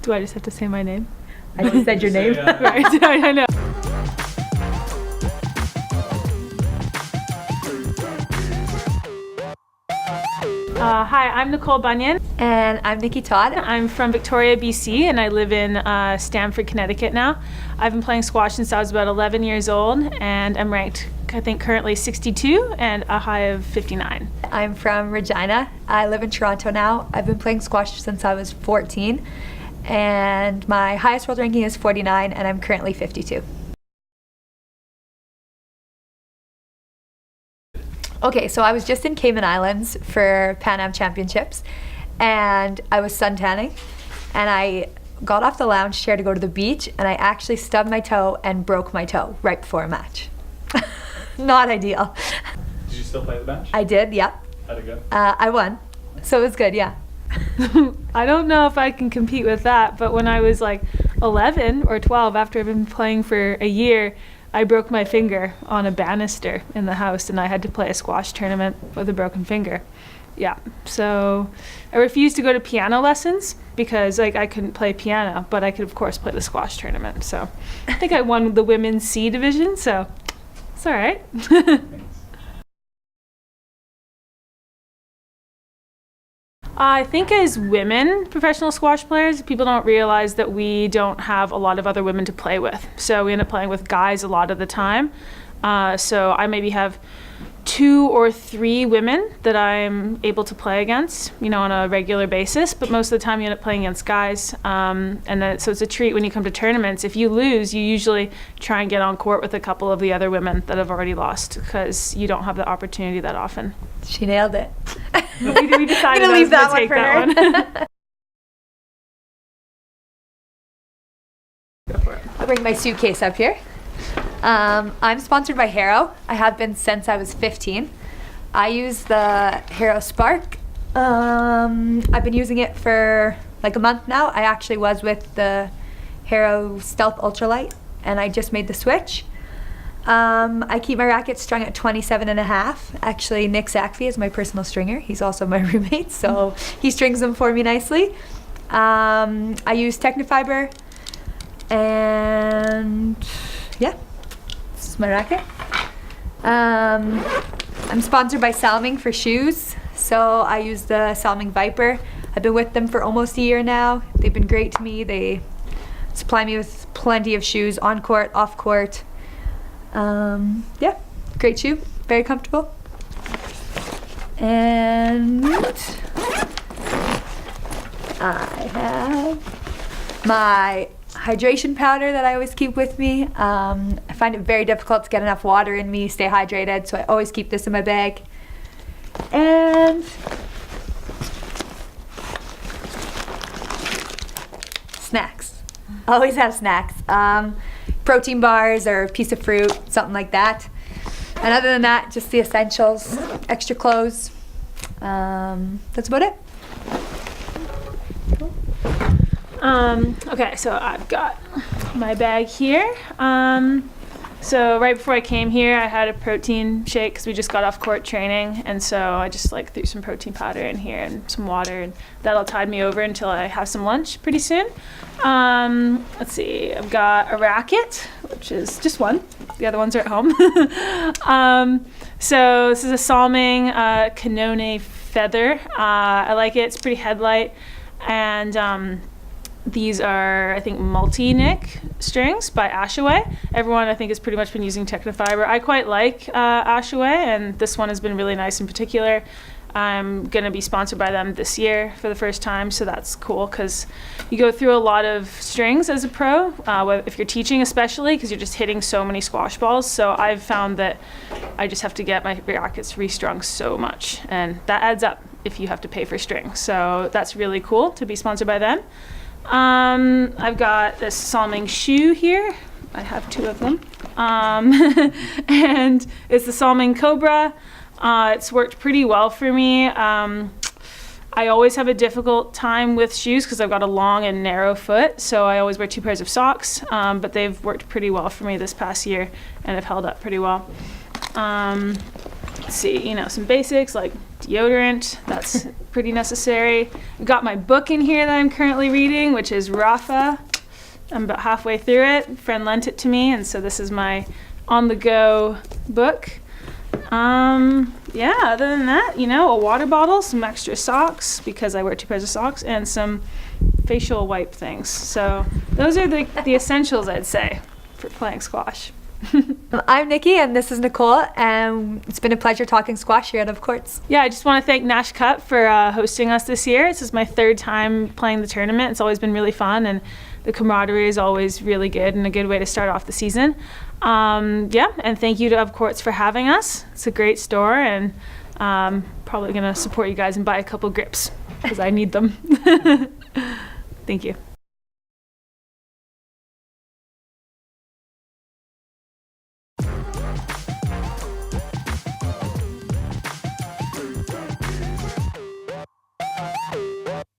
Do I just have to say my name? I just said your name. Right, I know. Hi, I'm Nicole Bunyan. And I'm Nikki Todd. I'm from Victoria, BC, and I live in Stamford, Connecticut now. I've been playing squash since I was about 11 years old, and I'm ranked, I think, currently 62 and a high of 59. I'm from Regina. I live in Toronto now. I've been playing squash since I was 14, and my highest world ranking is 49, and I'm currently 52. Okay, so I was just in Cayman Islands for Pan Am Championships, and I was suntanning, and I got off the lounge chair to go to the beach, and I actually stubbed my toe and broke my toe right before a match. Not ideal. Did you still play the match? I did, yeah. How'd it go? I won, so it was good, yeah. I don't know if I can compete with that, but when I was like 11 or 12, after I've been playing for a year, I broke my finger on a banister in the house, and I had to play a squash tournament with a broken finger. Yeah, so I refused to go to piano lessons because I couldn't play piano, but I could of course play the squash tournament. So I think I won the women's C division, so it's all right. I think as women professional squash players, people don't realize that we don't have a lot of other women to play with. So we end up playing with guys a lot of the time. So I maybe have 2 or 3 women that I'm able to play against, on a regular basis. But most of the time you end up playing against guys. So it's a treat when you come to tournaments. If you lose, you usually try and get on court with a couple of the other women that have already lost because you don't have the opportunity that often. She nailed it. We decided I'm gonna leave that one take for that her. one. Go for it. I'll bring my suitcase up here. I'm sponsored by Harrow. I have been since I was 15. I use the Harrow Spark. I've been using it for like a month now. I actually was with the Harrow Stealth Ultralight, and I just made the switch. I keep my racket strung at 27.5. Actually, Nick Sackvey is my personal stringer. He's also my roommate, so he strings them for me nicely. I use Technifiber, and yeah, this is my racket. I'm sponsored by Salming for shoes, so I use the Salming Viper. I've been with them for almost a year now. They've been great to me. They supply me with plenty of shoes, on court, off court. Yeah, great shoe, very comfortable. And I have my hydration powder that I always keep with me. I find it very difficult to get enough water in me, stay hydrated, so I always keep this in my bag. And snacks. Always have snacks. Protein bars or a piece of fruit, something like that. And other than that, just the essentials, extra clothes. That's about it. Okay, so I've got my bag here. So right before I came here, I had a protein shake because we just got off court training, and so I just threw some protein powder in here and some water, and that'll tide me over until I have some lunch pretty soon. Let's see, I've got a racket, which is just one. The other ones are at home. So this is a Salming Canone Feather. I like it. It's pretty headlight, and these are, I think, multi-nick strings by Ashaway. Everyone, I think, has pretty much been using Technifiber. I quite like Ashaway, and this one has been really nice in particular. I'm going to be sponsored by them this year for the first time, so that's cool because you go through a lot of strings as a pro, if you're teaching especially, because you're just hitting so many squash balls. So I've found that I just have to get my rackets restrung so much, and that adds up if you have to pay for strings. So that's really cool to be sponsored by them. I've got this Salming shoe here. I have 2 of them. And it's the Salming Kobra. It's worked pretty well for me. I always have a difficult time with shoes because I've got a long and narrow foot, so I always wear 2 pairs of socks, but they've worked pretty well for me this past year and have held up pretty well. let's see, some basics like deodorant. That's pretty necessary. I've got my book in here that I'm currently reading, which is Rafa. I'm about halfway through it. A friend lent it to me, and so this is my on-the-go book. Other than that, a water bottle, some extra socks because I wear 2 pairs of socks, and some facial wipe things. So those are the essentials, I'd say, for playing squash. I'm Nikki, and this is Nicole, and it's been a pleasure talking squash here at Of Courts. Yeah, I just want to thank Nash Cup for hosting us this year. This is my 3rd time playing the tournament. It's always been really fun, and the camaraderie is always really good and a good way to start off the season. And thank you to Of Courts for having us. It's a great store, and probably going to support you guys and buy a couple grips because I need them. Thank you.